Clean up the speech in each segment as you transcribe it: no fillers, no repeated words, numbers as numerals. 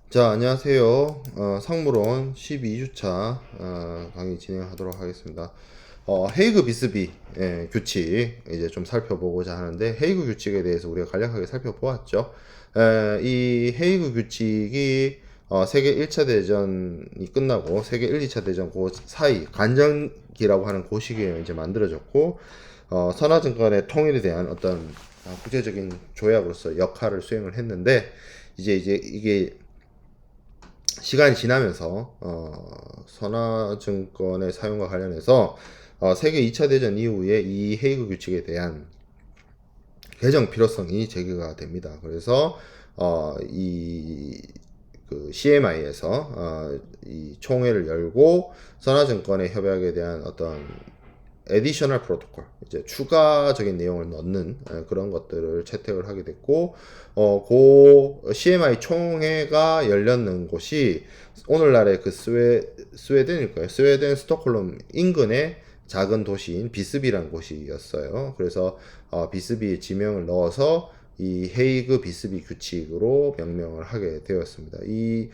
자, 안녕하세요. 상무론 12주차 강의 진행하도록 하겠습니다. 헤이그 비스비 규칙 이제 좀 살펴보고자 하는데, 헤이그 규칙에 대해서 우리가 간략하게 살펴보았죠. 이 헤이그 규칙이 세계 1차 대전이 끝나고 세계 1, 2차 대전 그 사이 간전기라고 하는 그 시기에 이제 만들어졌고, 선화증권의 통일에 대한 어떤 국제적인 조약으로서 역할을 수행을 했는데, 이제 이게 시간이 지나면서 선화증권의 사용과 관련해서 세계 2차 대전 이후에 이 헤이그 규칙에 대한 개정 필요성이 제기가 됩니다. 그래서 그 CMI에서 이 총회를 열고 선화증권의 협약에 대한 어떤 에디셔널 프로토콜, 이제 추가적인 내용을 넣는 그런 것들을 채택을 하게 됐고, 그 CMI 총회가 열렸는 곳이 오늘날의 그 스웨덴일 거예요. 스웨덴 스톡홀름 인근의 작은 도시인 비스비라는 곳이었어요. 그래서 비스비의 지명을 넣어서 이 헤이그 비스비 규칙으로 명명을 하게 되었습니다. 이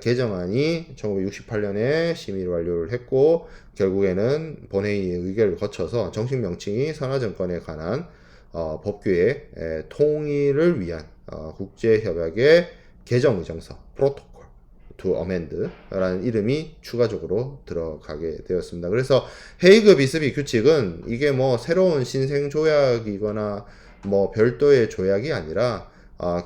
개정안이 1968년에 심의를 완료를 했고, 결국에는 본회의의 의결을 거쳐서 정식 명칭이 선화증권에 관한 법규의 통일을 위한 국제협약의 개정 의정서 프로토콜 to amend라는 이름이 추가적으로 들어가게 되었습니다. 그래서 헤이그 비스비 규칙은 이게 뭐 새로운 신생 조약이거나 뭐 별도의 조약이 아니라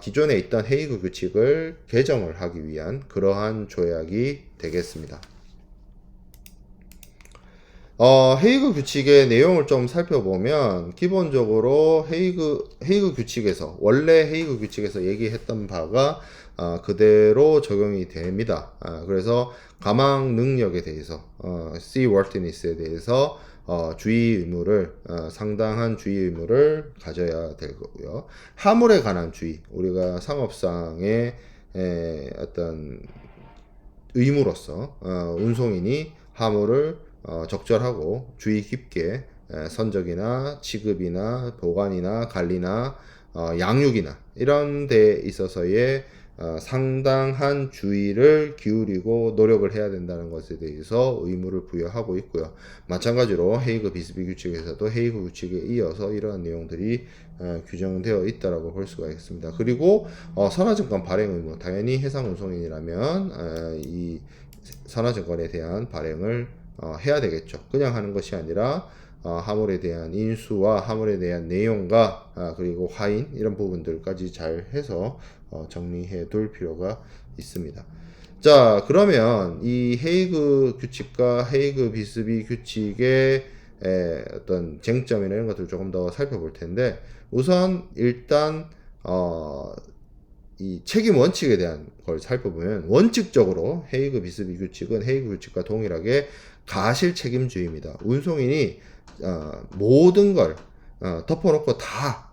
기존에 있던 헤이그 규칙을 개정을 하기 위한 그러한 조약이 되겠습니다. 헤이그 규칙의 내용을 좀 살펴보면, 기본적으로 헤이그 규칙에서, 원래 헤이그 규칙에서 얘기했던 바가 그대로 적용이 됩니다. 그래서 가망 능력에 대해서, seaworthiness에 대해서 주의 의무를, 상당한 주의 의무를 가져야 될 거고요. 화물에 관한 주의, 우리가 상업상의 어떤 의무로서 운송인이 화물을 적절하고 주의 깊게 선적이나 취급이나 보관이나 관리나 양육이나 이런 데 있어서의 상당한 주의를 기울이고 노력을 해야 된다는 것에 대해서 의무를 부여하고 있고요. 마찬가지로 헤이그 비스비 규칙에서도 헤이그 규칙에 이어서 이러한 내용들이 규정되어 있다라고 볼 수가 있습니다. 그리고 선화증권 발행 의무, 당연히 해상운송인이라면 이 선화증권에 대한 발행을 해야 되겠죠. 그냥 하는 것이 아니라 화물에 대한 인수와 화물에 대한 내용과 그리고 화인 이런 부분들까지 잘 해서 정리해 둘 필요가 있습니다. 자, 그러면 이 헤이그 규칙과 헤이그 비스비 규칙의 어떤 쟁점이나 이런 것들을 조금 더 살펴볼 텐데, 우선 일단 이 책임 원칙에 대한 걸 살펴보면, 원칙적으로 헤이그 비스비 규칙은 헤이그 규칙과 동일하게 가실 책임주의입니다. 운송인이 모든 걸 덮어놓고 다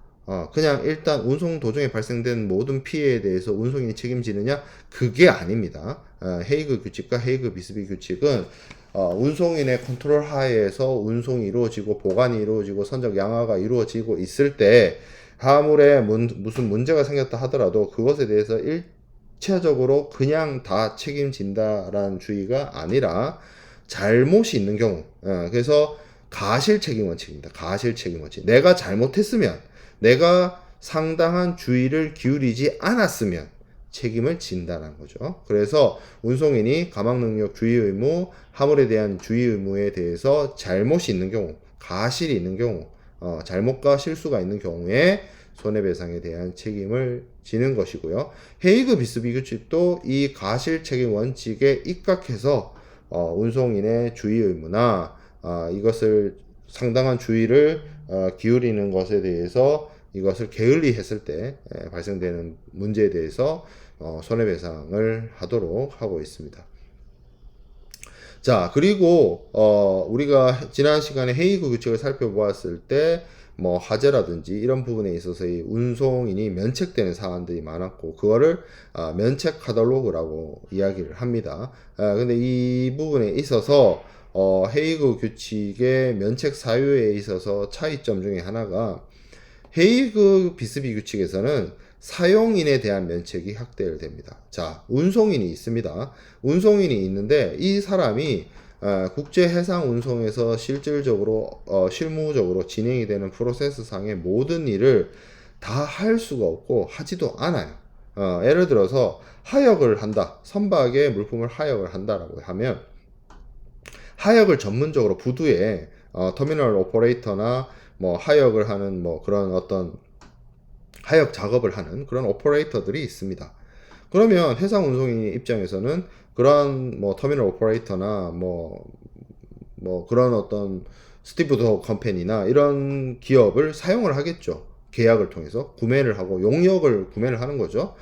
그냥 일단 운송 도중에 발생된 모든 피해에 대해서 운송인이 책임지느냐? 그게 아닙니다. 헤이그 규칙과 헤이그 비스비 규칙은 운송인의 컨트롤 하에서 운송이 이루어지고 보관이 이루어지고 선적 양화가 이루어지고 있을 때 화물에 무슨 문제가 생겼다 하더라도 그것에 대해서 일차적으로 그냥 다 책임진다라는 주의가 아니라 잘못이 있는 경우, 그래서 가실 책임 원칙입니다. 가실 책임 원칙. 내가 잘못했으면, 내가 상당한 주의를 기울이지 않았으면 책임을 진다는 거죠. 그래서 운송인이 가망 능력 주의 의무, 화물에 대한 주의 의무에 대해서 잘못이 있는 경우, 가실이 있는 경우, 잘못과 실수가 있는 경우에 손해배상에 대한 책임을 지는 것이고요. 헤이그 비스비 규칙도 이 가실 책임 원칙에 입각해서 운송인의 주의 의무나 이것을 상당한 주의를 기울이는 것에 대해서 이것을 게을리 했을 때 발생되는 문제에 대해서 손해배상을 하도록 하고 있습니다. 자, 그리고 우리가 지난 시간에 헤이그 규칙을 살펴보았을 때 뭐 화재라든지 이런 부분에 있어서 이 운송인이 면책되는 사안들이 많았고, 그거를 면책 카탈로그라고 이야기를 합니다. 근데 이 부분에 있어서 헤이그 규칙의 면책 사유에 있어서 차이점 중에 하나가, 헤이그 비스비 규칙에서는 사용인에 대한 면책이 확대됩니다. 자, 운송인이 있습니다. 운송인이 있는데 이 사람이 국제 해상 운송에서 실질적으로 실무적으로 진행이 되는 프로세스 상의 모든 일을 다 할 수가 없고 하지도 않아요. 예를 들어서 하역을 한다. 선박에 물품을 하역을 한다라고 하면 하역을 전문적으로 부두에 터미널 오퍼레이터나 뭐 하역을 하는 뭐 그런 어떤 하역 작업을 하는 그런 오퍼레이터들이 있습니다. 그러면 해상 운송인 입장에서는 그런 뭐 터미널 오퍼레이터나 뭐 그런 어떤 스티브도 컴퍼니나 이런 기업을 사용을 하겠죠. 계약을 통해서 구매를 하고 용역을 구매를 하는 거죠.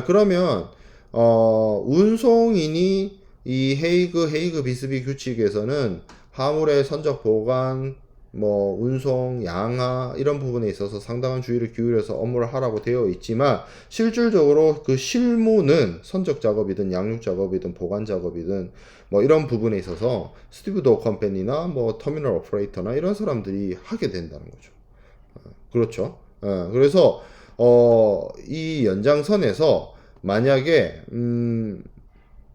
그러면 운송인이 이 헤이그 비스비 규칙에서는 화물의 선적 보관, 뭐 운송, 양하 이런 부분에 있어서 상당한 주의를 기울여서 업무를 하라고 되어 있지만 실질적으로 그 실무는 선적 작업이든 양육 작업이든 보관 작업이든 뭐 이런 부분에 있어서 스티브 도 컴퍼니나 뭐 터미널 오퍼레이터나 이런 사람들이 하게 된다는 거죠. 그렇죠. 그래서 이 연장선에서 만약에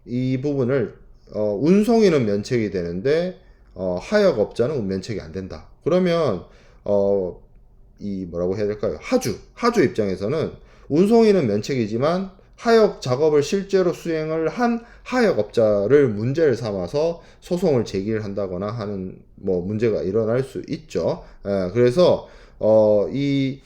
이 부분을 운송인은 면책이 되는데 하역업자는 면책이 안 된다. 그러면 이 뭐라고 해야 될까요? 하주 입장에서는 운송인은 면책이지만 하역 작업을 실제로 수행을 한 하역업자를 문제를 삼아서 소송을 제기를 한다거나 하는 뭐 문제가 일어날 수 있죠. 그래서 이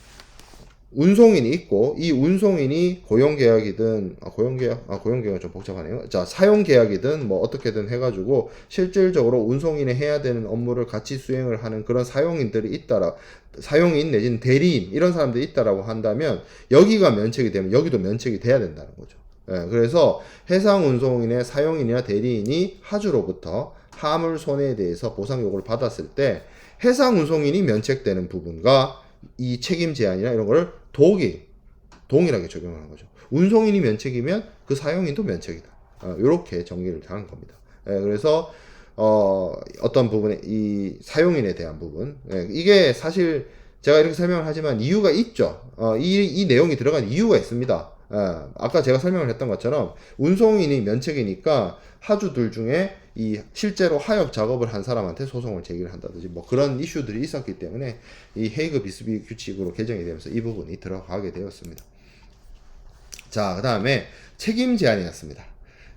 운송인이 있고 이 운송인이 고용계약이든 고용계약은 좀 복잡하네요. 자, 사용계약이든 뭐 어떻게든 해가지고 실질적으로 운송인이 해야 되는 업무를 같이 수행을 하는 그런 사용인 내지는 대리인 이런 사람들이 있다라고 한다면 여기가 면책이 되면 여기도 면책이 돼야 된다는 거죠. 그래서 해상운송인의 사용인이나 대리인이 하주로부터 화물 손해에 대해서 보상 요구를 받았을 때 해상운송인이 면책되는 부분과 이 책임 제한이나 이런 거를 동일하게 적용하는 거죠. 운송인이 면책이면 그 사용인도 면책이다. 이렇게 정리를 하는 겁니다. 그래서 어떤 부분에 이 사용인에 대한 부분 이게 사실 제가 이렇게 설명을 하지만 이유가 있죠. 이 내용이 들어간 이유가 있습니다. 아까 제가 설명을 했던 것처럼 운송인이 면책이니까 하주들 중에 이 실제로 하역 작업을 한 사람한테 소송을 제기를 한다든지 뭐 그런 이슈들이 있었기 때문에 이 헤이그 비스비 규칙으로 개정이 되면서 이 부분이 들어가게 되었습니다. 자, 그 다음에 책임 제한이었습니다.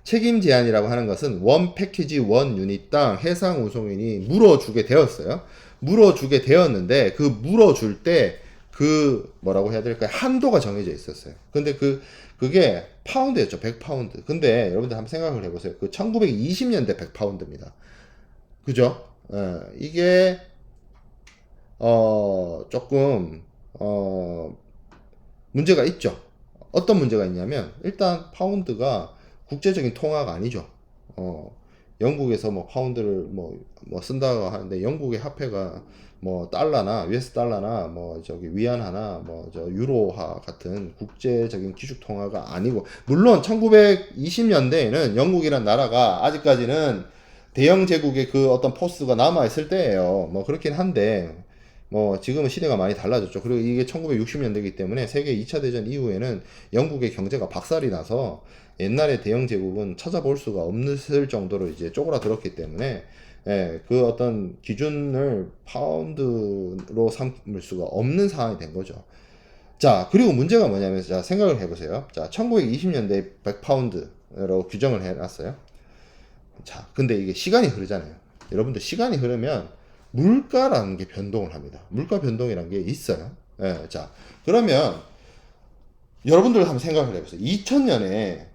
책임 제한이라고 하는 것은 원 패키지 원 유닛당 해상 운송인이 물어주게 되었어요. 물어주게 되었는데 그 물어줄 때 그 뭐라고 해야 될까요? 한도가 정해져 있었어요. 근데 그게 파운드였죠. 100파운드. 근데 여러분들 한번 생각을 해보세요. 그 1920년대 100파운드입니다. 그죠? 이게 조금 문제가 있죠. 어떤 문제가 있냐면 일단 파운드가 국제적인 통화가 아니죠. 영국에서 뭐 파운드를 뭐 쓴다고 하는데 영국의 화폐가 뭐 달러나 US 달러나 뭐 저기 위안화나 뭐 저 유로화 같은 국제적인 기축 통화가 아니고 물론 1920년대에는 영국이란 나라가 아직까지는 대영 제국의 그 어떤 포스가 남아 있을 때예요. 뭐 그렇긴 한데 뭐 지금은 시대가 많이 달라졌죠. 그리고 이게 1960년대이기 때문에 세계 2차 대전 이후에는 영국의 경제가 박살이 나서 옛날에 대영 제국은 찾아볼 수가 없을 정도로 이제 쪼그라들었기 때문에 그 어떤 기준을 파운드로 삼을 수가 없는 상황이 된 거죠. 자, 그리고 문제가 뭐냐면 자, 생각을 해보세요. 자, 1920년대 100파운드로 규정을 해놨어요. 자, 근데 이게 시간이 흐르잖아요. 여러분들 시간이 흐르면 물가라는 게 변동을 합니다. 물가 변동이라는 게 있어요. 자, 그러면 여러분들 한번 생각을 해보세요. 2000년에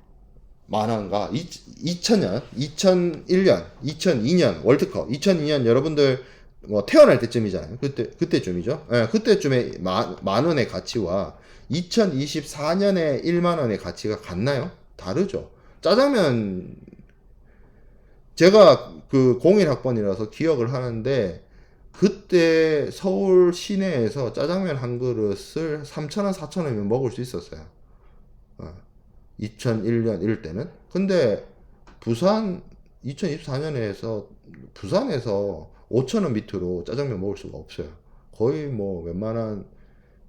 만화가 2000년, 2001년, 2002년 월드컵, 2002년 여러분들 뭐 태어날 때쯤이잖아요. 그때쯤이죠. 그때쯤에 만 원의 가치와 2024년에 1만 원의 가치가 같나요? 다르죠. 짜장면 제가 그 01학번이라서 기억을 하는데 그때 서울 시내에서 짜장면 한 그릇을 3,000원, 4,000원이면 먹을 수 있었어요. 2001년 이럴 때는. 근데 부산 2024년에서 부산에서 5,000원 밑으로 짜장면 먹을 수가 없어요. 거의 뭐 웬만한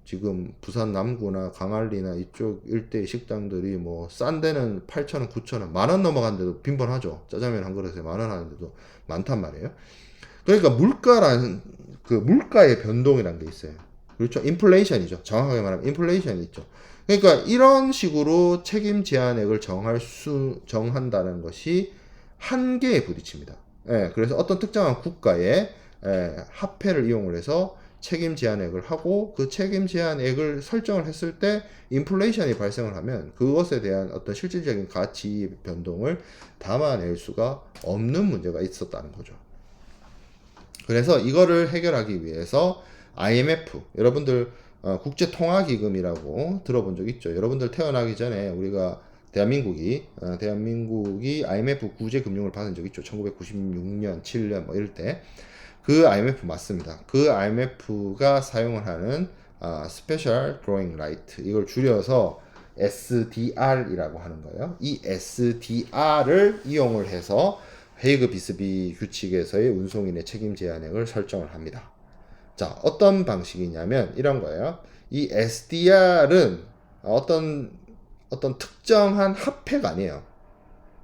지금 부산 남구나 강안리나 이쪽 일대의 식당들이 뭐 싼 데는 8,000원, 9,000원, 10,000원 넘어가는데도 빈번하죠. 짜장면 한 그릇에 10,000원 하는데도 많단 말이에요. 그러니까 물가라는 그 물가의 변동이라는 게 있어요. 그렇죠. 인플레이션이죠. 정확하게 말하면 인플레이션이 있죠. 그러니까 이런 식으로 책임 제한액을 정한다는 것이 한계에 부딪힙니다. 예, 그래서 어떤 특정한 국가의 화폐를 이용을 해서 책임 제한액을 하고 그 책임 제한액을 설정을 했을 때 인플레이션이 발생을 하면 그것에 대한 어떤 실질적인 가치 변동을 담아낼 수가 없는 문제가 있었다는 거죠. 그래서 이거를 해결하기 위해서 IMF, 여러분들 국제통화기금이라고 들어본 적 있죠. 여러분들 태어나기 전에 우리가 대한민국이 IMF 구제금융을 받은 적 있죠. 1996년, 7년 뭐 이럴 때. 그 IMF 맞습니다. 그 IMF가 사용을 하는 Special Drawing Right, 이걸 줄여서 SDR이라고 하는 거예요. 이 SDR을 이용을 해서 헤이그 비스비 규칙에서의 운송인의 책임 제한액을 설정을 합니다. 자, 어떤 방식이냐면 이런 거예요. 이 SDR은 어떤 특정한 화폐가 아니에요.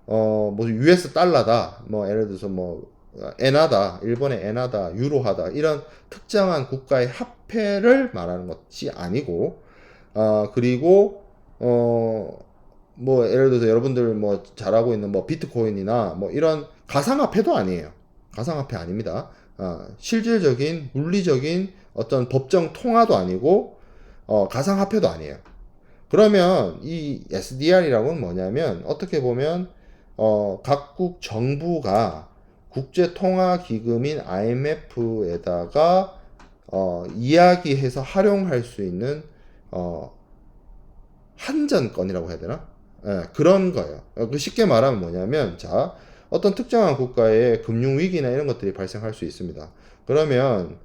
뭐 US 달러다, 뭐 예를 들어서 뭐 엔화다, 일본의 엔화다, 유로하다, 이런 특정한 국가의 화폐를 말하는 것이 아니고, 그리고 뭐 예를 들어서 여러분들 뭐 잘 알고 있는 뭐 비트코인이나 뭐 이런 가상화폐도 아니에요. 가상화폐 아닙니다. 실질적인 물리적인 어떤 법정 통화도 아니고 가상화폐도 아니에요. 그러면 이 SDR이라고는 뭐냐면 어떻게 보면 각국 정부가 국제통화기금인 IMF에다가 이야기해서 활용할 수 있는 한전권이라고 해야 되나? 예, 그런 거예요. 쉽게 말하면 뭐냐면, 자, 어떤 특정한 국가의 금융위기나 이런 것들이 발생할 수 있습니다. 그러면,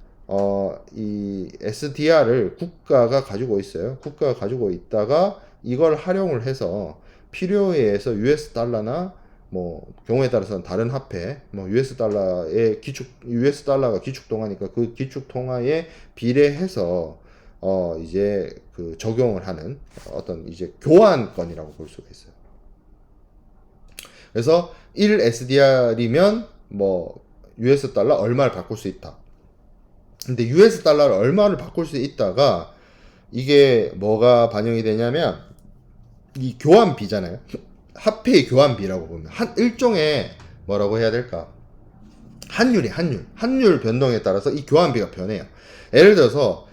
이 SDR을 국가가 가지고 있어요. 국가가 가지고 있다가 이걸 활용을 해서 필요에 의해서 US 달러나 뭐 경우에 따라서는 다른 화폐, 뭐 US 달러가 기축 통화니까 그 기축 통화에 비례해서 이제 그 적용을 하는 어떤 이제 교환권이라고 볼 수가 있어요. 그래서 1 SDR이면 뭐 US 달러 얼마를 바꿀 수 있다. 근데 US 달러를 얼마를 바꿀 수 있다가 이게 뭐가 반영이 되냐면 이 교환비잖아요. 화폐의 교환비라고 보면 일종의 뭐라고 해야 될까? 환율 변동에 따라서 이 교환비가 변해요. 예를 들어서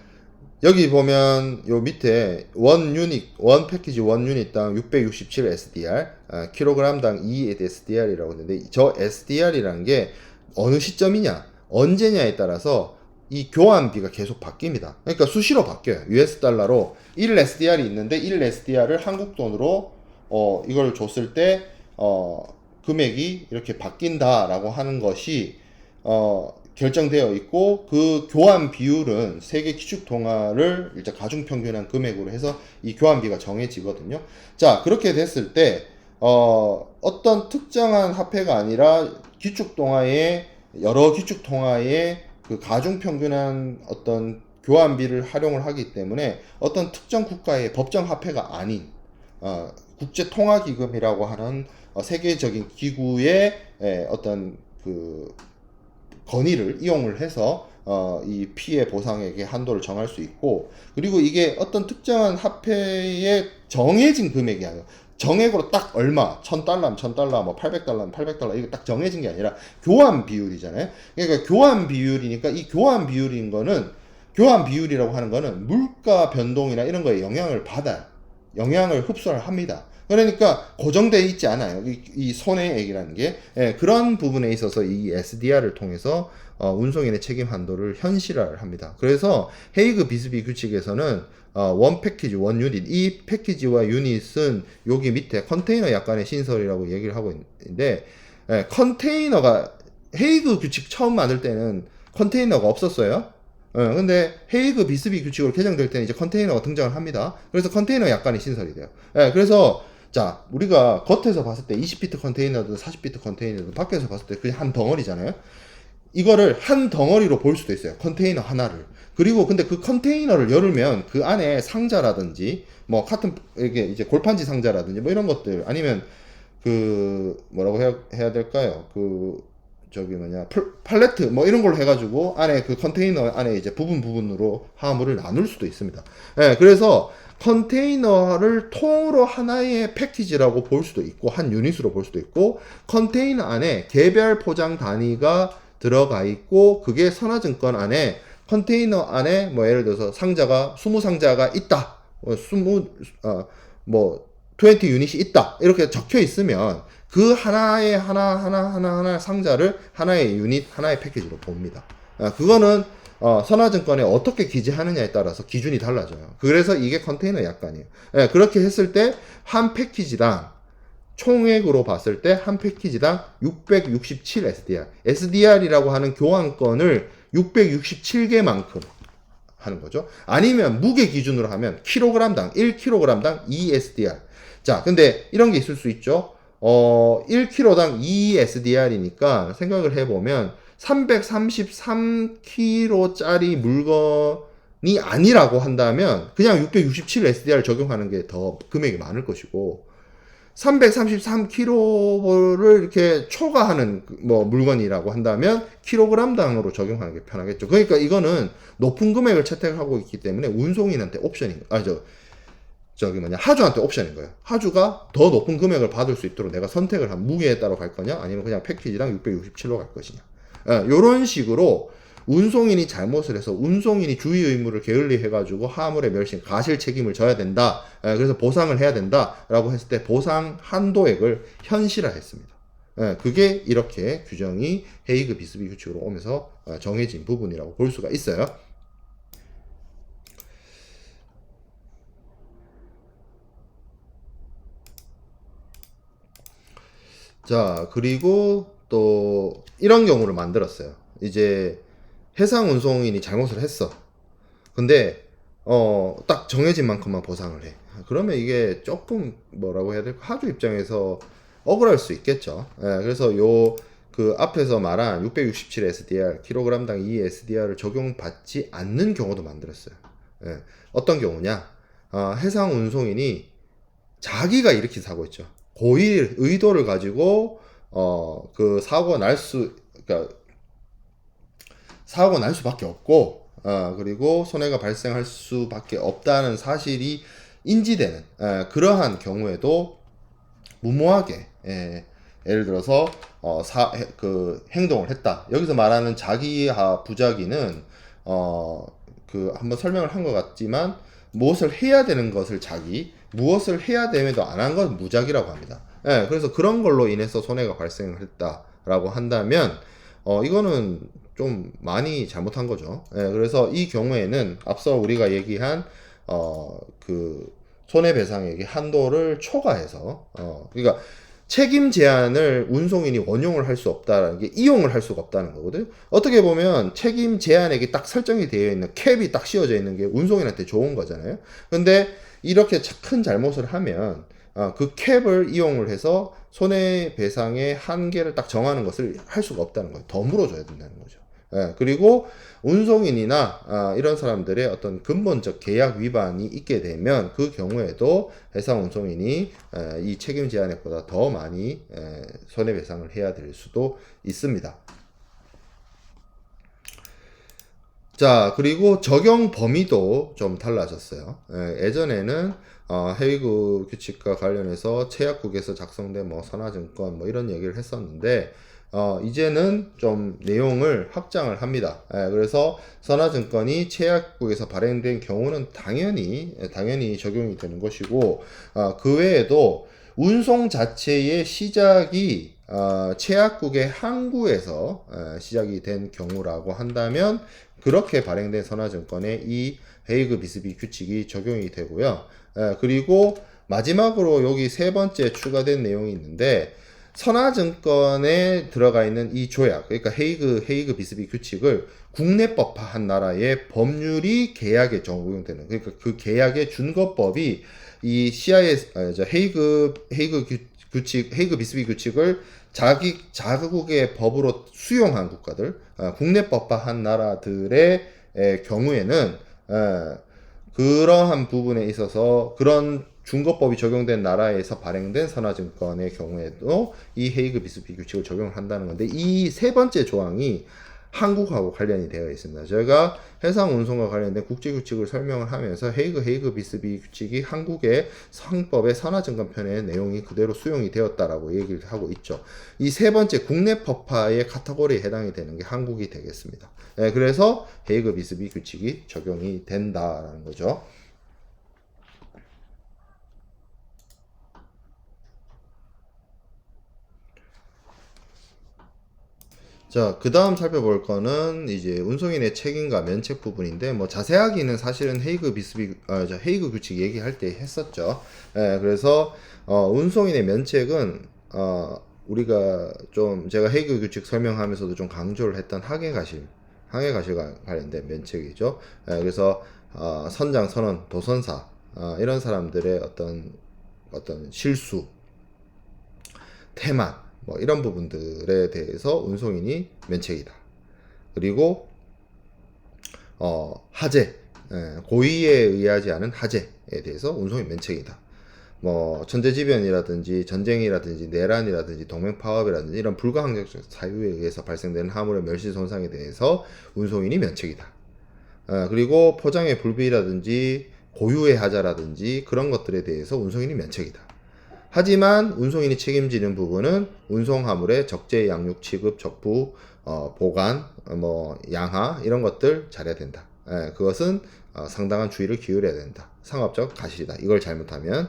여기 보면 요 밑에 원 패키지 원 유닛당 667 SDR, 킬로그램당 2 SDR이라고 했는데 저 SDR이라는 게 어느 시점이냐, 언제냐에 따라서 이 교환비가 계속 바뀝니다. 그러니까 수시로 바뀌어요. US 달러로 1 SDR이 있는데 1 SDR을 한국 돈으로 이걸 줬을 때 금액이 이렇게 바뀐다라고 하는 것이 결정되어 있고 그 교환 비율은 세계 기축 통화를 일단 가중 평균한 금액으로 해서 이 교환비가 정해지거든요. 자, 그렇게 됐을 때 어떤 특정한 화폐가 아니라 기축 통화의 여러 기축 통화의 그 가중 평균한 어떤 교환비를 활용을 하기 때문에 어떤 특정 국가의 법정 화폐가 아닌 국제 통화 기금이라고 하는 세계적인 기구의 어떤 그 건의를 이용을 해서 이 피해 보상액의 한도를 정할 수 있고, 그리고 이게 어떤 특정한 화폐의 정해진 금액이 아니라 정액으로 딱 얼마, 1000달러면 1000달러, 뭐 800달러면 800달러, 이거 딱 정해진 게 아니라 교환 비율이잖아요. 그러니까 교환 비율이니까 이 교환 비율인 거는, 교환 비율이라고 하는 거는 물가 변동이나 이런 거에 영향을 받아요. 영향을 흡수를 합니다. 그러니까 고정되어 있지 않아요. 이 손해액이라는 게. 예, 그런 부분에 있어서 이 SDR을 통해서 운송인의 책임 한도를 현실화를 합니다. 그래서 헤이그 비스비 규칙에서는 원 패키지, 원 유닛, 이 패키지와 유닛은 여기 밑에 컨테이너 약간의 신설이라고 얘기를 하고 있는데, 컨테이너가 헤이그 규칙 처음 만들 때는 컨테이너가 없었어요. 근데 헤이그 비스비 규칙으로 개정될 때는 이제 컨테이너가 등장을 합니다. 그래서 컨테이너 약간의 신설이 돼요. 그래서 자, 우리가 겉에서 봤을 때 20피트 컨테이너든 40피트 컨테이너든 밖에서 봤을 때 그냥 한 덩어리잖아요. 이거를 한 덩어리로 볼 수도 있어요. 컨테이너 하나를. 그리고 근데 그 컨테이너를 열으면 그 안에 상자라든지 뭐 같은 이게 이제 골판지 상자라든지 뭐 이런 것들 아니면 그 뭐라고 해야 될까요? 그 저기 뭐냐 팔레트 뭐 이런 걸로 해가지고 안에 그 컨테이너 안에 이제 부분으로 화물을 나눌 수도 있습니다. 예, 그래서 컨테이너를 통으로 하나의 패키지라고 볼 수도 있고 한 유닛으로 볼 수도 있고 컨테이너 안에 개별 포장 단위가 들어가 있고 그게 선화증권 안에 컨테이너 안에 뭐 예를 들어서 상자가 20상자가 있다. 20 유닛이 있다. 이렇게 적혀 있으면 그 하나 상자를 하나의 유닛, 하나의 패키지로 봅니다. 그거는 선화증권에 어떻게 기재하느냐에 따라서 기준이 달라져요. 그래서 이게 컨테이너 약관이에요. 그렇게 했을 때 한 패키지당 총액으로 봤을 때 한 패키지당 667 SDR. SDR이라고 하는 교환권을 667개만큼 하는 거죠. 아니면 무게 기준으로 하면 킬로그램당 1kg당 2 SDR. 자, 근데 이런 게 있을 수 있죠. 1kg당 2 SDR이니까 생각을 해보면 333kg짜리 물건이 아니라고 한다면 그냥 667 SDR 적용하는 게 더 금액이 많을 것이고 333kg를 이렇게 초과하는 뭐 물건이라고 한다면 킬로그램당으로 적용하는 게 편하겠죠. 그러니까 이거는 높은 금액을 채택하고 있기 때문에 운송인한테 옵션인 하주한테 옵션인 거예요. 하주가 더 높은 금액을 받을 수 있도록 내가 선택을 한 무게에 따라 갈 거냐 아니면 그냥 패키지랑 667로 갈 것이냐. 이런 식으로 운송인이 잘못을 해서 운송인이 주의 의무를 게을리 해가지고 화물의 멸실, 가실 책임을 져야 된다. 그래서 보상을 해야 된다라고 했을 때 보상 한도액을 현실화했습니다. 그게 이렇게 규정이 헤이그 비스비 규칙으로 오면서 정해진 부분이라고 볼 수가 있어요. 자, 그리고 또 이런 경우를 만들었어요. 이제 해상 운송인이 잘못을 했어. 근데 딱 정해진 만큼만 보상을 해. 그러면 이게 조금 뭐라고 해야 될까? 하주 입장에서 억울할 수 있겠죠. 그래서 그 앞에서 말한 667 SDR, 킬로그램당 2 SDR을 적용받지 않는 경우도 만들었어요. 어떤 경우냐? 해상 운송인이 자기가 일으킨 사고 있죠. 고의 의도를 가지고 그 그러니까 사고가 날 수밖에 없고 그리고 손해가 발생할 수밖에 없다는 사실이 인지되는 그러한 경우에도 무모하게 예를 들어서 그 행동을 했다. 여기서 말하는 자기하 부작위는 그 한번 설명을 한 것 같지만 무엇을 해야 되는 것을 무엇을 해야 됨에도 안 한 건 무작위라고 합니다. 그래서 그런 걸로 인해서 손해가 발생했다라고 한다면 이거는 좀 많이 잘못한 거죠. 그래서 이 경우에는 앞서 우리가 얘기한 그 손해배상액의 한도를 초과해서 그러니까 책임 제한을 운송인이 원용을 할 수 없다라는 게 이용을 할 수가 없다는 거거든요. 어떻게 보면 책임 제한액이 딱 설정이 되어 있는 캡이 딱 씌워져 있는 게 운송인한테 좋은 거잖아요. 근데 이렇게 큰 잘못을 하면 그 캡을 이용을 해서 손해배상의 한계를 딱 정하는 것을 할 수가 없다는 거예요. 더 물어줘야 된다는 거죠. 그리고 운송인이나 이런 사람들의 어떤 근본적 계약 위반이 있게 되면 그 경우에도 해상 운송인이 이 책임 제한액보다 더 많이 손해배상을 해야 될 수도 있습니다. 자, 그리고 적용 범위도 좀 달라졌어요. 예전에는 헤이그 규칙과 관련해서 채약국에서 작성된 뭐 선화증권 뭐 이런 얘기를 했었는데 이제는 좀 내용을 확장을 합니다. 그래서 선화증권이 채약국에서 발행된 경우는 당연히 적용이 되는 것이고 그 외에도 운송 자체의 시작이 채약국의 항구에서 시작이 된 경우라고 한다면 그렇게 발행된 선화증권에 이 헤이그 비스비 규칙이 적용이 되고요. 그리고 마지막으로 여기 세 번째 추가된 내용이 있는데 선화증권에 들어가 있는 이 조약, 그러니까 헤이그 비스비 규칙을 국내법화한 나라의 법률이 계약에 적용되는, 그러니까 그 계약의 준거법이 이 CIS, 헤이그 비스비 규칙을 자국의 법으로 수용한 국가들, 국내법화한 나라들의 경우에는 그러한 부분에 있어서 그런 준거법이 적용된 나라에서 발행된 선화증권의 경우에도 이 헤이그 비스비 규칙을 적용한다는 건데, 이 세 번째 조항이 한국하고 관련이 되어 있습니다. 저희가 해상 운송과 관련된 국제 규칙을 설명을 하면서 헤이그 비스비 규칙이 한국의 상법의 선화증권편의 내용이 그대로 수용이 되었다라고 얘기를 하고 있죠. 이 세 번째 국내 법화의 카테고리에 해당이 되는 게 한국이 되겠습니다. 그래서 헤이그 비스비 규칙이 적용이 된다라는 거죠. 자, 그 다음 살펴볼 거는 이제 운송인의 책임과 면책 부분인데, 뭐 자세하게는 사실은 헤이그 규칙 얘기할 때 했었죠. 그래서 운송인의 면책은 우리가 좀 제가 헤이그 규칙 설명하면서도 좀 강조를 했던 항해가실과 관련된 면책이죠. 그래서 선장, 선원, 도선사 이런 사람들의 어떤 실수, 태만 뭐 이런 부분들에 대해서 운송인이 면책이다. 그리고 하재, 고의에 의하지 않은 하재에 대해서 운송인 면책이다. 뭐 천재지변이라든지 전쟁이라든지 내란이라든지 동맹파업이라든지 이런 불가항력적 사유에 의해서 발생되는 화물의 멸시 손상에 대해서 운송인이 면책이다. 그리고 포장의 불비라든지 고유의 하자라든지 그런 것들에 대해서 운송인이 면책이다. 하지만 운송인이 책임지는 부분은 운송화물의 적재 양육 취급, 적부, 보관, 뭐 양하 이런 것들 잘해야 된다. 그것은 상당한 주의를 기울여야 된다. 상업적 가실이다. 이걸 잘못하면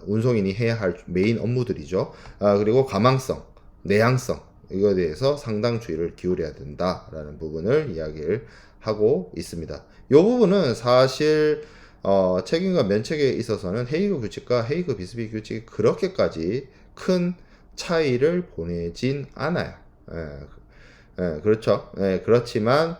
운송인이 해야 할 메인 업무들이죠. 그리고 가망성, 내향성 이거에 대해서 상당 주의를 기울여야 된다라는 부분을 이야기를 하고 있습니다. 이 부분은 사실 책임과 면책에 있어서는 헤이그 규칙과 헤이그 비스비 규칙이 그렇게까지 큰 차이를 보내진 않아요. 그렇죠. 그렇지만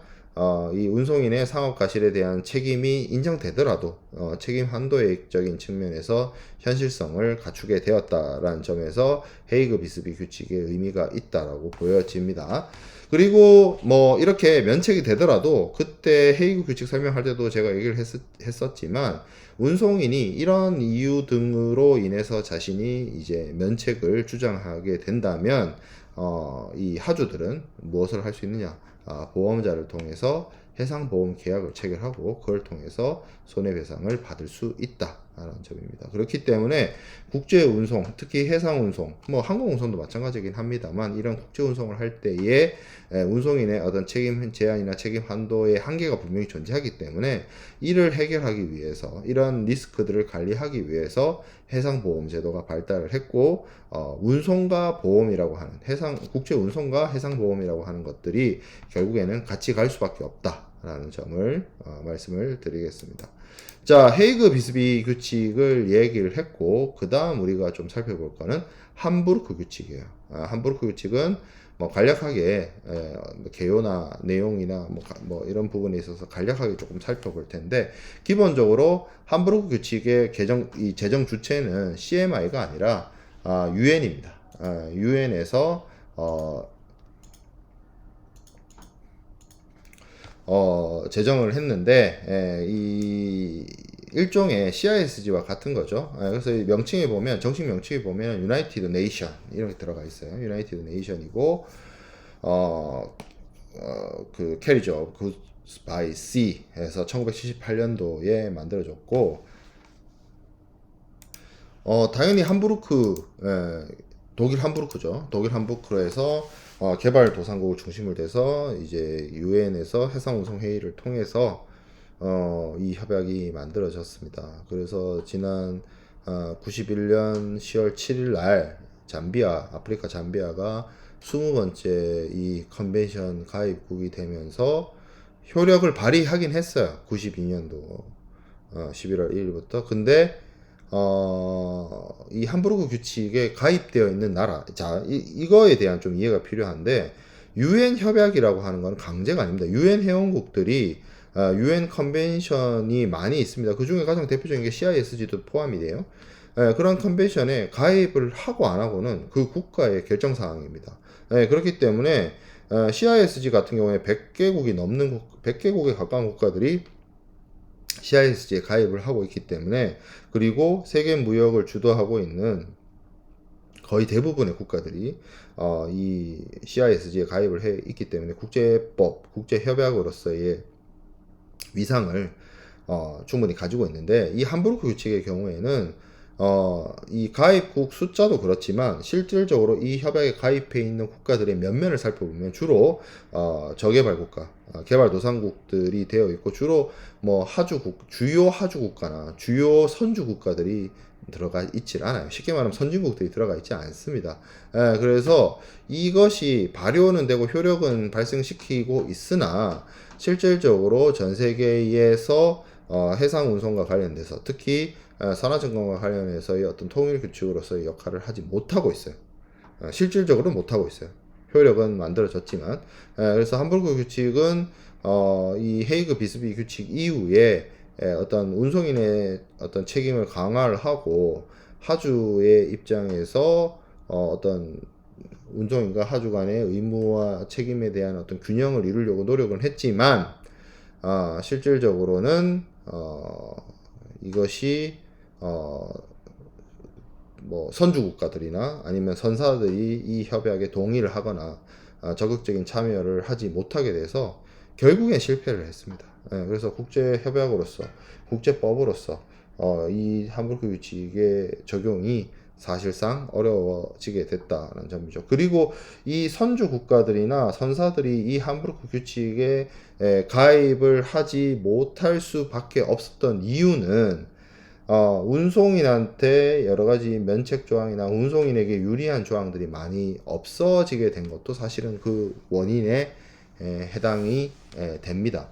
이 운송인의 상업 과실에 대한 책임이 인정되더라도 책임 한도액적인 측면에서 현실성을 갖추게 되었다라는 점에서 헤이그 비스비 규칙의 의미가 있다라고 보여집니다. 그리고 뭐 이렇게 면책이 되더라도 그때 헤이그 규칙 설명할 때도 제가 얘기를 했었지만 운송인이 이런 이유 등으로 인해서 자신이 이제 면책을 주장하게 된다면 이 하주들은 무엇을 할 수 있느냐? 보험자를 통해서 해상보험 계약을 체결하고 그걸 통해서 손해배상을 받을 수 있다라는 점입니다. 그렇기 때문에 국제운송, 특히 해상운송, 뭐 항공운송도 마찬가지긴 합니다만 이런 국제운송을 할 때에 운송인의 어떤 책임 제한이나 책임 한도의 한계가 분명히 존재하기 때문에 이를 해결하기 위해서 이런 리스크들을 관리하기 위해서 해상보험 제도가 발달을 했고 운송과 보험이라고 하는 국제운송과 해상보험이라고 하는 것들이 결국에는 같이 갈 수밖에 없다라는 점을 말씀을 드리겠습니다. 자, 헤이그 비스비 규칙을 얘기를 했고 그 다음 우리가 좀 살펴볼 거는 함부르크 규칙이에요. 함부르크 규칙은 뭐 간략하게 개요나 내용이나 뭐 이런 부분에 있어서 간략하게 조금 살펴볼 텐데, 기본적으로 함부르크 규칙의 이 제정 주체는 CMI가 아니라 UN입니다. UN에서 제정을 했는데 이 일종의 CISG와 같은 거죠. 그래서 명칭에 보면, 정식 명칭에 보면 유나이티드 네이션 이렇게 들어가 있어요. 유나이티드 네이션이고 그 캐리지 오브 구드스 바이 씨에서 1978년도에 만들어졌고 당연히 함부르크, 독일 함부르크죠. 독일 함부르크에서 개발 도상국을 중심으로 돼서 이제 유엔에서 해상운송 회의를 통해서 이 협약이 만들어졌습니다. 그래서 지난 91년 10월 7일 날 아프리카 잠비아가 20번째 이 컨벤션 가입국이 되면서 효력을 발휘하긴 했어요. 92년도 11월 1일부터. 근데 이 함부르크 규칙에 가입되어 있는 나라, 자, 이거에 대한 좀 이해가 필요한데, 유엔 협약이라고 하는 건 강제가 아닙니다. 유엔 회원국들이 UN 컨벤션이 많이 있습니다. 그 중에 가장 대표적인 게 CISG도 포함이 돼요. 그런 컨벤션에 가입을 하고 안 하고는 그 국가의 결정 사항입니다. 그렇기 때문에 CISG 같은 경우에 100개국에 가까운 국가들이 CISG에 가입을 하고 있기 때문에, 그리고 세계 무역을 주도하고 있는 거의 대부분의 국가들이 이 CISG에 가입을 해 있기 때문에 국제법, 국제협약으로서의 위상을 충분히 가지고 있는데, 이 함부르크 규칙의 경우에는 이 가입국 숫자도 그렇지만 실질적으로 이 협약에 가입해 있는 국가들의 면면을 살펴보면 주로 저개발 국가, 개발도상국들이 되어 있고, 주로 뭐 주요 하주 국가나 주요 선주 국가들이 들어가 있질 않아요. 쉽게 말하면 선진국들이 들어가 있지 않습니다. 그래서 이것이 발효는 되고 효력은 발생시키고 있으나, 실질적으로 전 세계에서 해상 운송과 관련돼서, 특히 산화증권과 관련해서의 어떤 통일 규칙으로서의 역할을 하지 못하고 있어요. 실질적으로 못하고 있어요. 효력은 만들어졌지만. 그래서 함부르크 규칙은 이 헤이그 비스비 규칙 이후에 어떤 운송인의 어떤 책임을 강화를 하고, 하주의 입장에서 어떤 운송인과 하주 간의 의무와 책임에 대한 어떤 균형을 이루려고 노력을 했지만, 실질적으로는 이것이 뭐 선주 국가들이나 아니면 선사들이 이 협약에 동의를 하거나 적극적인 참여를 하지 못하게 돼서 결국엔 실패를 했습니다. 그래서 국제 협약으로서, 국제법으로서 이 함부르크 규칙의 적용이 사실상 어려워지게 됐다는 점이죠. 그리고 이 선주 국가들이나 선사들이 이 함부르크 규칙에 가입을 하지 못할 수밖에 없었던 이유는 운송인한테 여러 가지 면책 조항이나 운송인에게 유리한 조항들이 많이 없어지게 된 것도 사실은 그 원인에 해당이 됩니다.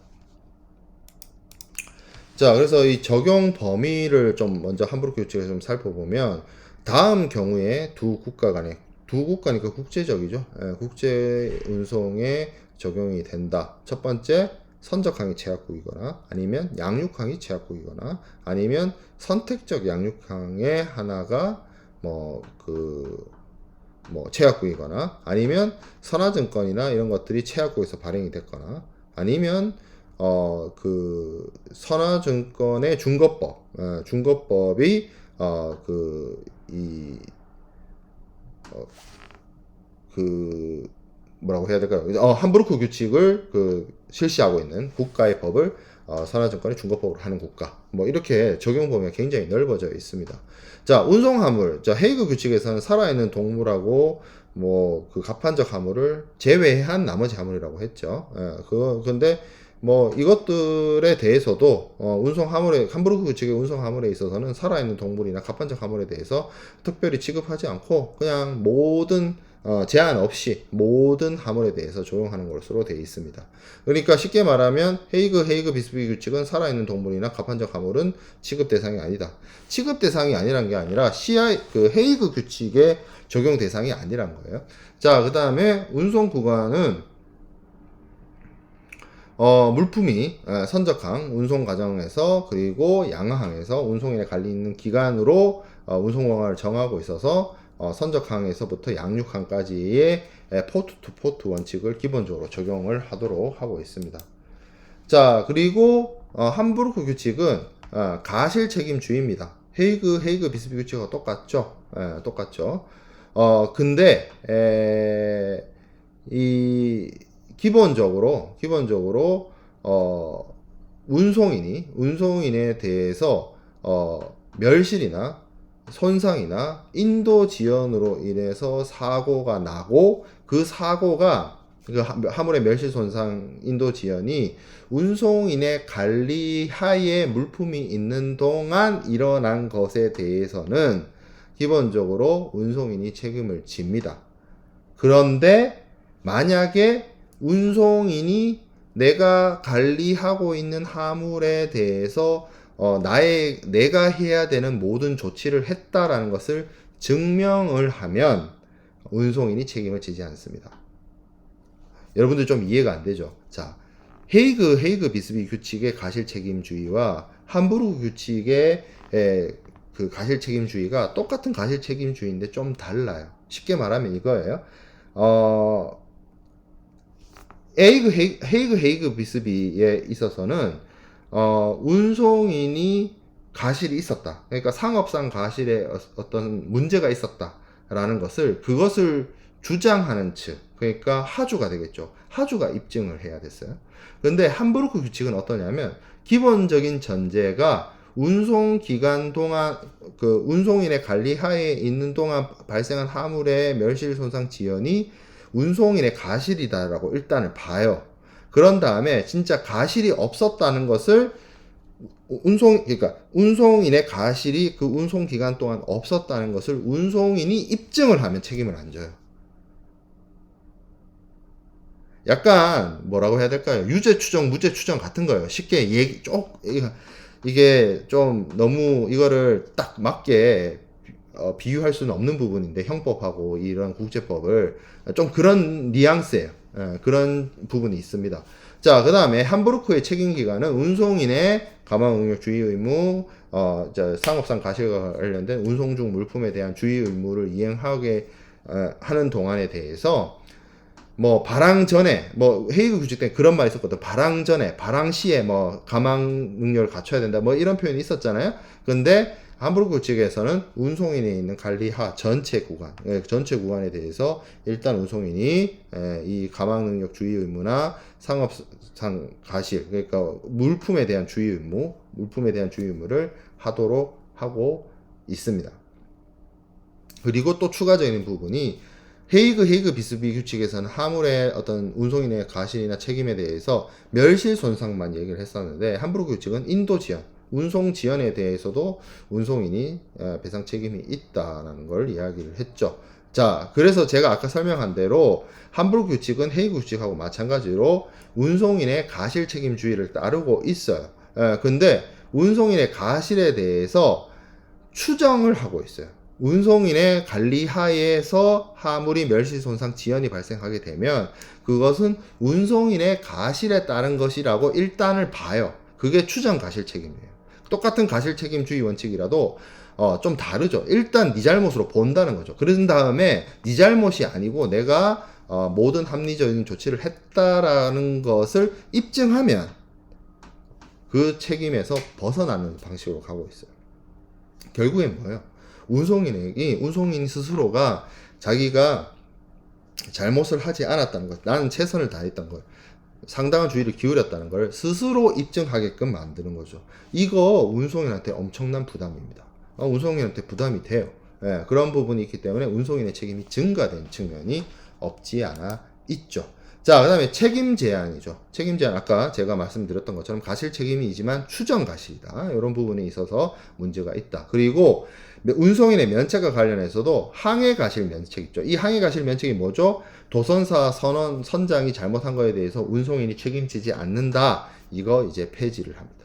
자, 그래서 이 적용 범위를 좀 먼저 함부르크 규칙을 좀 살펴보면, 다음 경우에 두 국가니까 국제적이죠. 국제 운송에 적용이 된다. 첫 번째, 선적항이 제약국이거나 아니면 양육항이 제약국이거나 아니면 선택적 양육항의 하나가 제약국이거나 아니면 선화증권이나 이런 것들이 제약국에서 발행이 됐거나 아니면 선화증권의 중거법이 뭐라고 해야 될까요? 함부르크 규칙을 실시하고 있는 국가의 법을 선화증권의 중거법으로 하는 국가, 뭐 이렇게 적용 범위가 굉장히 넓어져 있습니다. 자, 운송화물, 자, 헤이그 규칙에서는 살아있는 동물하고 그 갑판적 화물을 제외한 나머지 화물이라고 했죠. 근데 이것들에 대해서도 함부르크 규칙의 운송 화물에 있어서는 살아있는 동물이나 갑판적 화물에 대해서 특별히 취급하지 않고 그냥 제한 없이 모든 화물에 대해서 적용하는 것으로 되어 있습니다. 그러니까 쉽게 말하면 헤이그 비스비 규칙은 살아있는 동물이나 갑판적 화물은 취급 대상이 아니다. 취급 대상이 아니란 게 아니라 헤이그 규칙의 적용 대상이 아니란 거예요. 자, 그 다음에 운송 구간은 물품이 선적항, 운송 과정에서 그리고 양항에서 운송인의 관리 있는 기간으로 운송 공간을 정하고 있어서 선적항에서부터 양육항까지의 포트 투 포트 원칙을 기본적으로 적용을 하도록 하고 있습니다. 자, 그리고 함부르크 규칙은 가실 책임주의입니다. 헤이그 비스비 규칙과 똑같죠. 똑같죠. 근데 기본적으로 운송인에 대해서 멸실이나 손상이나 인도 지연으로 인해서 사고가 나고, 그 사고가 화물의 멸실 손상 인도 지연이 운송인의 관리하에 물품이 있는 동안 일어난 것에 대해서는 기본적으로 운송인이 책임을 집니다. 그런데 만약에 운송인이 내가 관리하고 있는 화물에 대해서 내가 해야 되는 모든 조치를 했다라는 것을 증명을 하면 운송인이 책임을 지지 않습니다. 여러분들 좀 이해가 안 되죠? 자, 헤이그 비스비 규칙의 가실 책임주의와 함부르크 규칙의 그 가실 책임주의가 똑같은 가실 책임주의인데 좀 달라요. 쉽게 말하면 이거예요. 헤이그 비스비에 있어서는 운송인이 가실이 있었다. 그러니까 상업상 가실에 어떤 문제가 있었다라는 그것을 주장하는 측, 그러니까 하주가 되겠죠. 하주가 입증을 해야 됐어요. 근데 함부르크 규칙은 어떠냐면 기본적인 전제가 운송 기간 동안 그 운송인의 관리 하에 있는 동안 발생한 화물의 멸실 손상 지연이 운송인의 가실이다라고 일단을 봐요. 그런 다음에 진짜 가실이 없었다는 것을 그러니까 운송인의 가실이 그 운송 기간 동안 없었다는 것을 운송인이 입증을 하면 책임을 안 져요. 약간 뭐라고 해야 될까요? 유죄 추정, 무죄 추정 같은 거예요. 쉽게 이게 좀 너무 이거를 딱 맞게 비유할 수는 없는 부분인데 형법하고 이런 국제법을 좀 그런 뉘앙스예요. 그런 부분이 있습니다. 자, 그 다음에 함부르크의 책임기관은 운송인의 가망응력 주의 의무, 상업상 가실과 관련된 운송 중 물품에 대한 주의 의무를 이행하게 하는 동안에 대해서 뭐 발항 전에 뭐 헤이그 규칙 때 그런 말이 있었거든. 발항 전에 발항 시에 뭐 가망 능력을 갖춰야 된다 뭐 이런 표현이 있었잖아요. 근데 함부르크 규칙에서는 운송인에 있는 관리하 전체 구간에 대해서 일단 운송인이 이 가망 능력 주의 의무나 상업상 가실, 그러니까 물품에 대한 주의 의무를 하도록 하고 있습니다. 그리고 또 추가적인 부분이 헤이그 비스비 규칙에서는 화물의 어떤 운송인의 가실이나 책임에 대해서 멸실 손상만 얘기를 했었는데 함부르크 규칙은 인도 지연, 운송 지연에 대해서도 운송인이 배상 책임이 있다라는 걸 이야기를 했죠. 자, 그래서 제가 아까 설명한 대로 함부르크 규칙은 헤이그 규칙하고 마찬가지로 운송인의 가실 책임주의를 따르고 있어요. 근데 운송인의 가실에 대해서 추정을 하고 있어요. 운송인의 관리 하에서 화물이 멸실 손상 지연이 발생하게 되면 그것은 운송인의 가실에 따른 것이라고 일단을 봐요. 그게 추정 가실 책임이에요. 똑같은 가실 책임주의 원칙이라도 좀 다르죠. 일단 네 잘못으로 본다는 거죠. 그런 다음에 네 잘못이 아니고 내가 모든 합리적인 조치를 했다라는 것을 입증하면 그 책임에서 벗어나는 방식으로 가고 있어요. 결국엔 뭐예요? 운송인 스스로가 자기가 잘못을 하지 않았다는 것, 나는 최선을 다했던 것, 상당한 주의를 기울였다는 걸 스스로 입증하게끔 만드는 거죠. 이거 운송인한테 엄청난 부담입니다. 운송인한테 부담이 돼요. 그런 부분이 있기 때문에 운송인의 책임이 증가된 측면이 없지 않아 있죠. 자, 그 다음에 책임 제한이죠. 책임 제한, 아까 제가 말씀드렸던 것처럼 가실 책임이지만 추정 가실이다. 이런 부분에 있어서 문제가 있다. 그리고 운송인의 면책과 관련해서도 항해 가실 면책 있죠. 이 항해 가실 면책이 뭐죠? 도선사 선장이 잘못한 거에 대해서 운송인이 책임지지 않는다. 이거 이제 폐지를 합니다.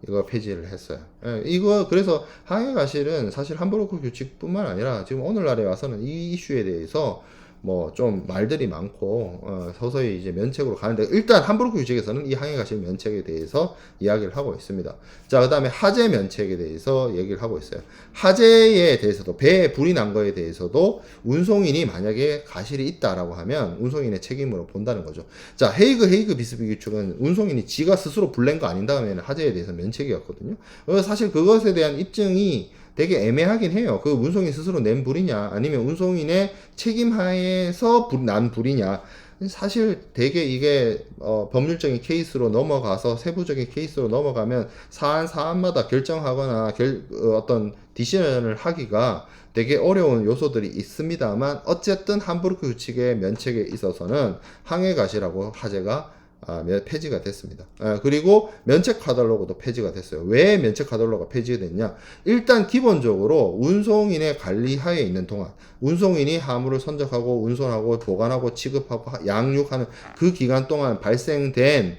이거 폐지를 했어요. 이거 그래서 항해 가실은 사실 함부르크 규칙뿐만 아니라 지금 오늘날에 와서는 이 이슈에 대해서 뭐 좀 말들이 많고 서서히 이제 면책으로 가는데 일단 함부르크 규칙에서는 이 항해 가실 면책에 대해서 이야기를 하고 있습니다. 자, 그다음에 하재 면책에 대해서 얘기를 하고 있어요. 하재에 대해서도 배에 불이 난 거에 대해서도 운송인이 만약에 가실이 있다라고 하면 운송인의 책임으로 본다는 거죠. 자, 헤이그 비스비 규칙은 운송인이 지가 스스로 불낸 거 아닌 다음에는 하재에 대해서 면책이었거든요. 사실 그것에 대한 입증이 되게 애매하긴 해요. 그 운송인 스스로 낸 불이냐 아니면 운송인의 책임하에서 난 불이냐. 사실 되게 이게 법률적인 케이스로 넘어가서 세부적인 케이스로 넘어가면 사안마다 결정하거나 어떤 디시전을 하기가 되게 어려운 요소들이 있습니다만 어쨌든 함부르크 규칙의 면책에 있어서는 항해 가시라고 하재가 폐지가 됐습니다. 그리고 면책 카탈로그도 폐지가 됐어요. 왜 면책 카탈로그가 폐지됐냐? 일단 기본적으로 운송인의 관리하에 있는 동안 운송인이 화물을 선적하고 운송하고 보관하고 취급하고 양육하는 그 기간 동안 발생된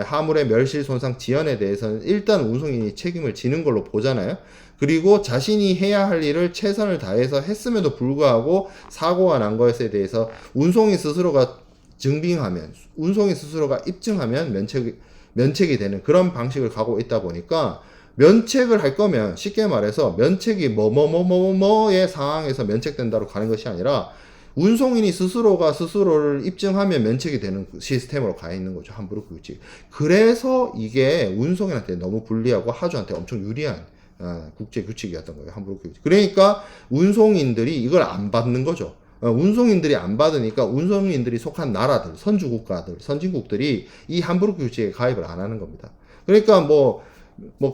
화물의 멸실 손상 지연에 대해서는 일단 운송인이 책임을 지는 걸로 보잖아요. 그리고 자신이 해야 할 일을 최선을 다해서 했음에도 불구하고 사고가 난 것에 대해서 운송인 스스로가 증빙하면, 운송인 스스로가 입증하면 면책이 되는 그런 방식을 가고 있다 보니까, 면책을 할 거면 쉽게 말해서 면책이 뭐뭐뭐뭐뭐의 상황에서 면책된다로 가는 것이 아니라, 운송인이 스스로가 스스로를 입증하면 면책이 되는 시스템으로 가 있는 거죠. 함부르크 규칙. 그래서 이게 운송인한테 너무 불리하고 하주한테 엄청 유리한 국제 규칙이었던 거예요. 함부르크 규칙. 그러니까 운송인들이 이걸 안 받는 거죠. 운송인들이 안 받으니까 운송인들이 속한 나라들, 선주국가들, 선진국들이 이 함부르크 규칙에 가입을 안 하는 겁니다. 그러니까 뭐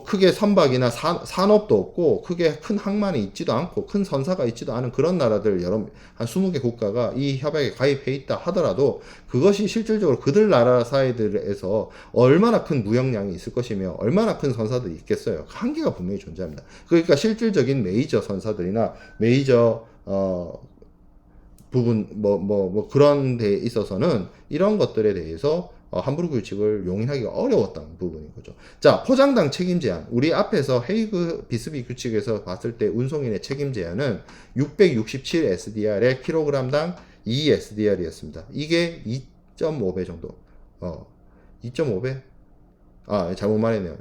크게 선박이나 산업도 없고 크게 큰 항만이 있지도 않고 큰 선사가 있지도 않은 그런 나라들 한 20개 국가가 이 협약에 가입해 있다 하더라도 그것이 실질적으로 그들 나라 사이들에서 얼마나 큰 무역량이 있을 것이며 얼마나 큰 선사들이 있겠어요. 한계가 분명히 존재합니다. 그러니까 실질적인 메이저 선사들이나 메이저 부분 그런 데 있어서는 이런 것들에 대해서 함부르크 규칙을 용인하기가 어려웠다는 부분인 거죠. 자, 포장당 책임 제한. 우리 앞에서 헤이그 비스비 규칙에서 봤을 때 운송인의 책임 제한은 667 SDR에 킬로그램당 2 SDR이었습니다. 이게 2.5배 정도. 2.5배? 잘못 말했네요.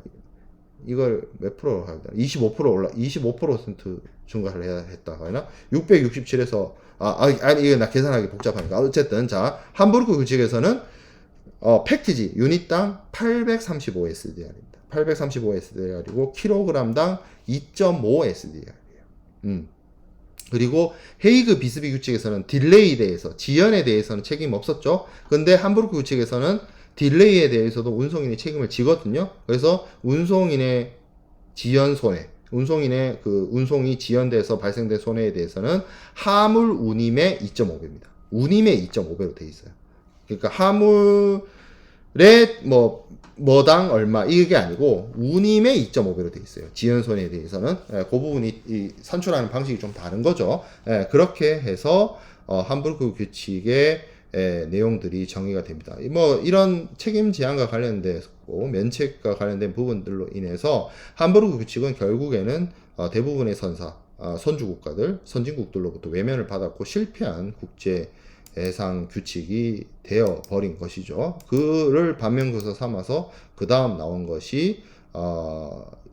이걸 몇 프로 하다? 25% 증가를 해야 했다. 하나? 667에서 이거 나 계산하기 복잡하니까. 어쨌든 자, 함부르크 규칙에서는 패키지 유닛당 835 SDR입니다. 835 SDR이고 킬로그램당 2.5 SDR이에요. 그리고 헤이그 비스비 규칙에서는 딜레이에 대해서, 지연에 대해서는 책임 없었죠. 근데 함부르크 규칙에서는 딜레이에 대해서도 운송인이 책임을 지거든요. 그래서 운송인의 지연 손해, 운송인의 그 운송이 지연돼서 발생된 손해에 대해서는 하물 운임의 2.5배입니다. 운임의 2.5배로 돼 있어요. 그러니까 하물의 뭐당 얼마 이게 아니고 운임의 2.5배로 돼 있어요. 지연 손해에 대해서는 그 부분이 이 산출하는 방식이 좀 다른 거죠. 그렇게 해서 함부르크 규칙의 내용들이 정의가 됩니다. 이런 책임 제한과 관련되고 면책과 관련된 부분들로 인해서 함부르크 규칙은 결국에는 대부분의 선주국가들, 선진국들로부터 외면을 받았고 실패한 국제 해상 규칙이 되어 버린 것이죠. 그를 반면교사 삼아서 그 다음 나온 것이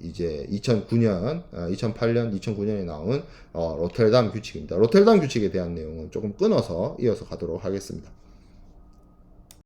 이제 2008년, 2009년에 나온 로텔담 규칙입니다. 로텔담 규칙에 대한 내용은 조금 끊어서 이어서 가도록 하겠습니다.